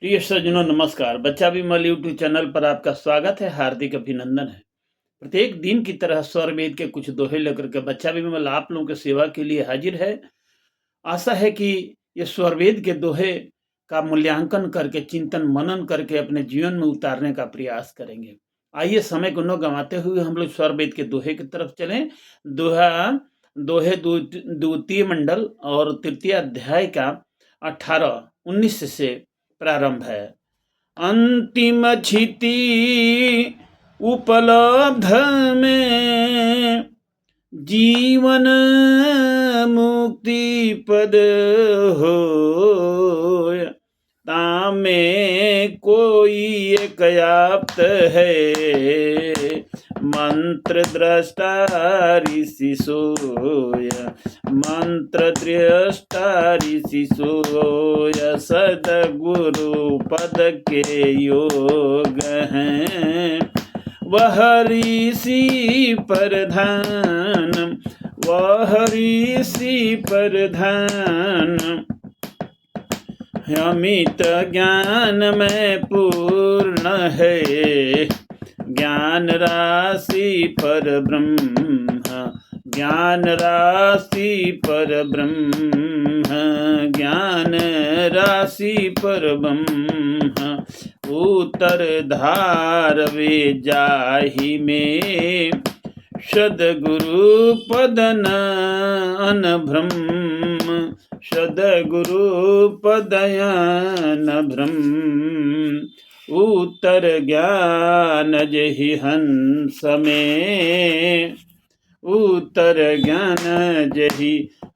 प्रिय सज्जनों नमस्कार। बच्चा विमल यूट्यूब चैनल पर आपका स्वागत है, हार्दिक अभिनंदन है। प्रत्येक दिन की तरह स्वरवेद के कुछ दोहे लेकर के बच्चा विमल आप लोगों की सेवा के लिए हाजिर है। आशा है कि ये स्वरवेद के दोहे का मूल्यांकन करके, चिंतन मनन करके अपने जीवन में उतारने का प्रयास करेंगे। आइए समय को न गंवाते हुए हम लोग स्वरवेद के दोहे की तरफ चलें। दोहा दोहे द्वितीय मंडल और तृतीय अध्याय का 18-19 से प्रारंभ है। अंतिम क्षिति उपलब्ध में जीवन मुक्ति पद होय, तामे कोई एक आप्त है, मंत्र दृष्टा ऋषि सोय। मंत्र दृष्टा ऋषि सोय, सदगुरु पद के योग हैं। वह ऋषि प्रधान, वह ऋषि प्रधान, अमित ज्ञान में पूर्ण है। ज्ञान राशि पर ब्रह्म, ज्ञान राशि पर ब्रह्म, ज्ञान राशि पर ब्रह्म। उत्तर धार वे जाहि में, सदगुरु पदन अनभ्रम, सदगुरु पदयन भ्रम। उत्तर ज्ञान जहि हंस में, उत्तर ज्ञान जहि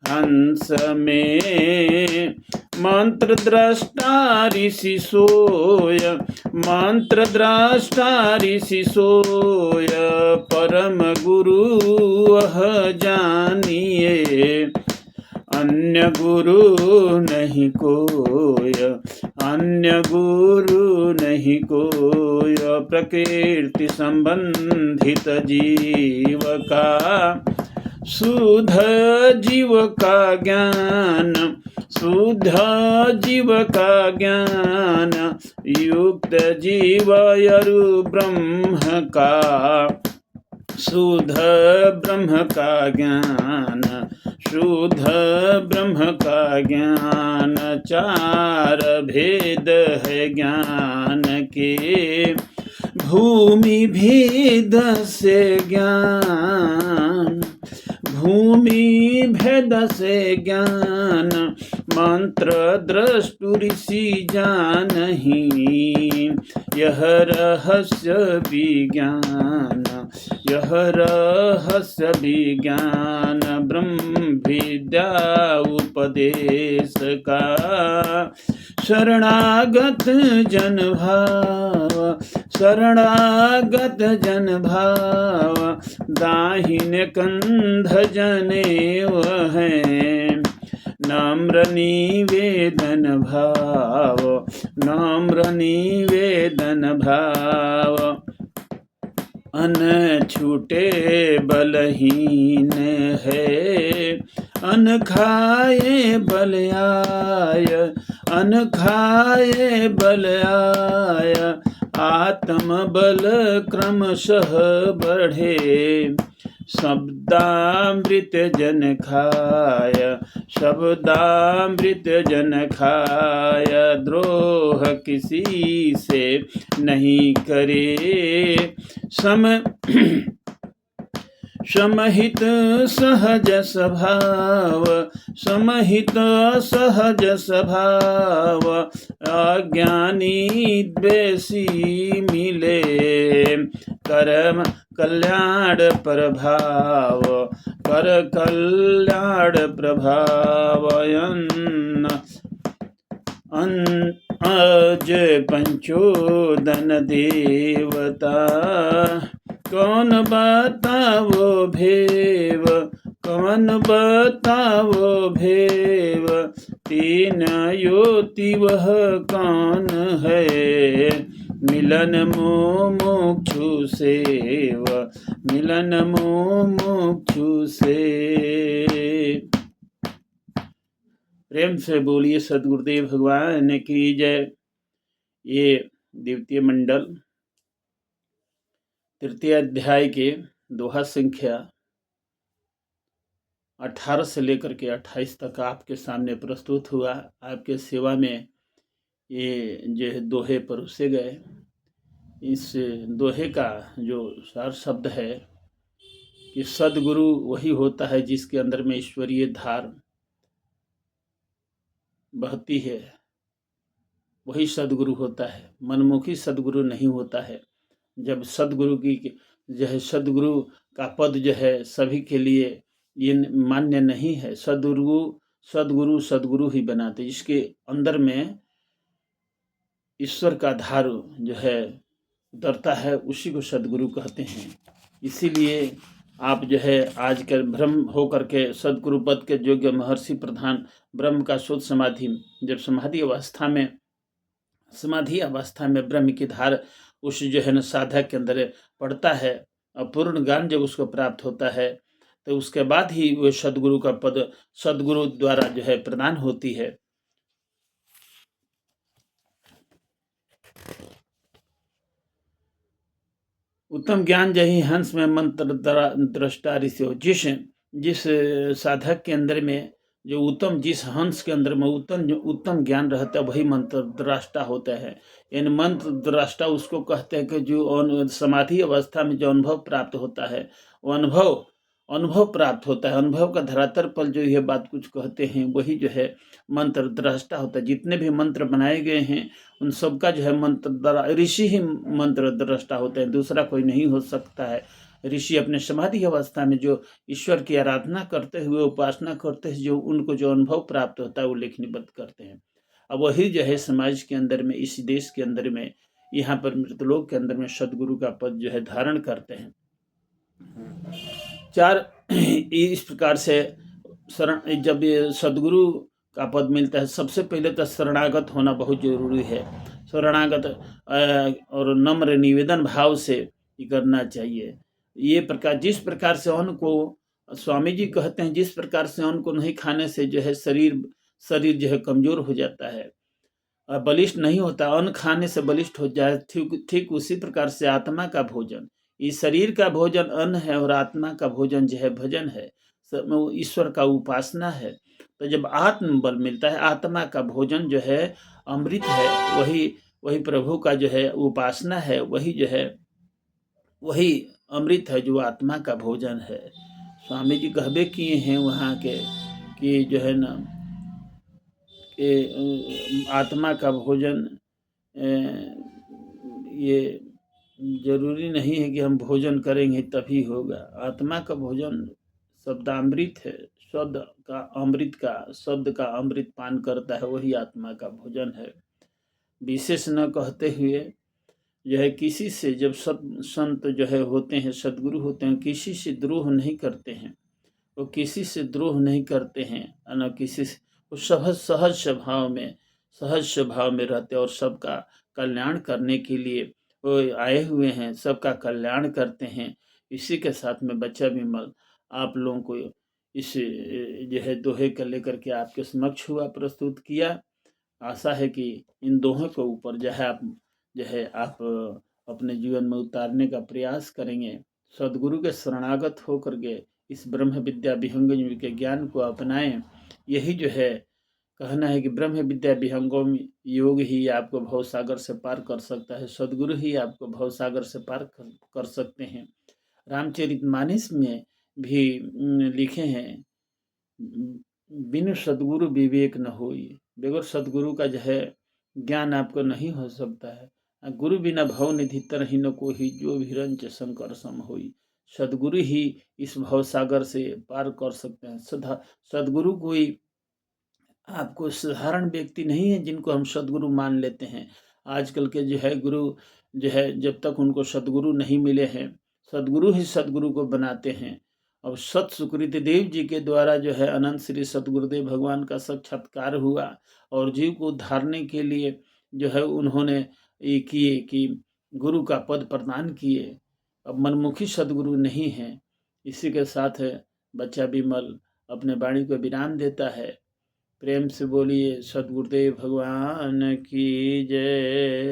हंस में। मंत्र दृष्टा ऋषि सोय, मंत्र दृष्टा ऋषि सोय, परम गुरु वह जानिए। अन्य गुरु नहीं कोय, अन्य गुरु नहीं कोय। प्रकृति संबंधित जीव का, शुद्ध जीव का ज्ञान, शुद्ध जीव का ज्ञान। युक्त जीव यरु ब्रह्म का, शुद्ध ब्रह्म का ज्ञान, शुद्ध ब्रह्म का ज्ञान। चार भेद है ज्ञान के, भूमि भेद से ज्ञान, भूमि भेद से ज्ञान। मंत्र दृष्टु ऋषि जानहि, यह रहस्य विज्ञान, यह रहस्य विज्ञान। ब्रह्म विद्या उपदेश का, शरणागत जन भाव, शरणागत जन भाव। दाहिने कंध जनेऊ है, नम्र निवेदन भाव, नम्र निवेदन भाव। अनछूटे बलहीन है, अन खाए बल आय, अन खाए बल आय। आत्म बल क्रमशः बढ़े, शब्दामृत जन खाय, शब्दामृत जन खाय। द्रोह किसी से नहीं करे, समहित सहज स्वभाव, समहित सहज स्वभाव। अज्ञानी द्वेषी मिले, कर्म कल्याण प्रभाव, कर कल्याण प्रभाव। अज पंचोदन देवता, कौन बतावो भेव, कौन बतावो भेव। तीन योति वह कौन है, मिलन मुमुक्षु सेव, मिलन मुमुक्षु से। प्रेम से बोलिए सदगुरुदेव भगवान की जय। ये द्वितीय मंडल तृतीय अध्याय के दोहा संख्या 18 से लेकर के 28 तक आपके सामने प्रस्तुत हुआ। आपके सेवा में ये जो है दोहे परोसे गए। इस दोहे का जो सार शब्द है कि सद्गुरु वही होता है जिसके अंदर में ईश्वरीय धार बहती है, वही सद्गुरु होता है। मनमुखी सद्गुरु नहीं होता है। जब सद्गुरु की जो है सद्गुरु का पद जो है सभी के लिए ये मान्य नहीं है। सद्गुरु ही बनाते, जिसके अंदर में ईश्वर का धार जो है उतरता है, उसी को सद्गुरु कहते हैं। इसीलिए आप जो है आज के ब्रह्म होकर के सद्गुरु पद के योग्य महर्षि प्रधान ब्रह्म का शोध समाधि, जब समाधि अवस्था में ब्रह्म की धार उस जो है न साधक के अंदर पड़ता है, अपूर्ण ज्ञान जब उसको प्राप्त होता है, तो उसके बाद ही वो सद्गुरु का पद सद्गुरु द्वारा जो है प्रदान होती है। उत्तम ज्ञान जही हंस में मंत्र दृष्टा ऋषि हो। जिस साधक के अंदर में जो उत्तम, जिस हंस के अंदर में उत्तम ज्ञान रहता है, वही मंत्र दृष्टा होता है। इन मंत्र दृष्टा उसको कहते हैं कि जो समाधि अवस्था में जो अनुभव प्राप्त होता है, वो अनुभव प्राप्त होता है। अनुभव का धरातल पर जो ये बात कुछ कहते हैं, वही जो है मंत्र दृष्टा होता है। जितने भी मंत्र बनाए गए हैं उन सबका जो है ऋषि ही मंत्र दृष्टा होते हैं, दूसरा कोई नहीं हो सकता है। ऋषि अपने समाधि अवस्था में जो ईश्वर की आराधना करते हुए, उपासना करते हुए जो उनको जो अनुभव प्राप्त होता है, वो लिखनीबद्ध करते हैं। अब वही जो है समाज के अंदर में, इस देश के अंदर में, यहाँ पर मृतलोक के अंदर में सद्गुरु का पद जो है धारण करते हैं। इस प्रकार से जब ये सद्गुरु का पद मिलता है, सबसे पहले तो शरणागत होना बहुत जरूरी है। शरणागत और नम्र निवेदन भाव से करना चाहिए। ये प्रकार, जिस प्रकार से अन्न को स्वामी जी कहते हैं, जिस प्रकार से अन्न को नहीं खाने से जो है शरीर जो है कमजोर हो जाता है, बलिष्ठ नहीं होता। अन्न खाने से बलिष्ठ हो जाए, ठीक उसी प्रकार से आत्मा का भोजन, इस शरीर का भोजन अन्न है और आत्मा का भोजन जो है भजन है, ईश्वर का उपासना है। तो जब आत्म बल मिलता है, आत्मा का भोजन जो है अमृत है, वही प्रभु का जो है उपासना है, वही अमृत है जो आत्मा का भोजन है। स्वामी जी कहबे किए हैं वहाँ के कि जो है ना कि आत्मा का भोजन ये जरूरी नहीं है कि हम भोजन करेंगे तभी होगा। आत्मा का भोजन शब्दामृत है, शब्द का अमृत पान करता है, वही आत्मा का भोजन है। विशेष न कहते हुए जो है किसी से, जब संत जो है होते हैं, सद्गुरु होते हैं, किसी से द्रोह नहीं करते हैं। वो किसी से द्रोह नहीं करते हैं, न किसी से, वो सहज स्वभाव में रहते और सबका कल्याण करने के लिए वो आए हुए हैं, सबका कल्याण करते हैं। इसी के साथ में बच्चा विमल आप लोगों को इस जो है दोहे को लेकर के आपके समक्ष हुआ, प्रस्तुत किया। आशा है कि इन दोहों के ऊपर जो है आप अपने जीवन में उतारने का प्रयास करेंगे। सद्गुरु के शरणागत होकर के इस ब्रह्म विद्या विहंगम के ज्ञान को अपनाएं। यही जो है कहना है कि ब्रह्म विद्या विहंगम योग ही आपको भवसागर से पार कर सकता है। सद्गुरु ही आपको भवसागर से पार कर सकते हैं। रामचरितमानस में भी लिखे हैं, बिनु सद्गुरु विवेक न होई। बगैर सद्गुरु का जो है ज्ञान आपको नहीं हो सकता है। गुरु बिना भव निधि तरहि न कोई, जो भी रंच शंकर सम होई। सद्गुरु ही इस भवसागर से पार कर सकते हैं। सद्गुरु कोई आपको साधारण व्यक्ति नहीं है जिनको हम सद्गुरु मान लेते हैं। आजकल के जो है गुरु जो है, जब तक उनको सद्गुरु नहीं मिले हैं, सद्गुरु ही सद्गुरु को बनाते हैं। अब सत सुकृत देव जी के द्वारा जो है अनंत श्री सद्गुरुदेव भगवान का साक्षात्कार हुआ और जीव को उद्धारने के लिए जो है उन्होंने ये किए कि गुरु का पद प्रदान किए। अब मनमुखी सद्गुरु नहीं है। इसी के साथ बच्चा विमल अपने वाणी को विराम देता है। प्रेम से बोलिए सद्गुरुदेव भगवान की जय।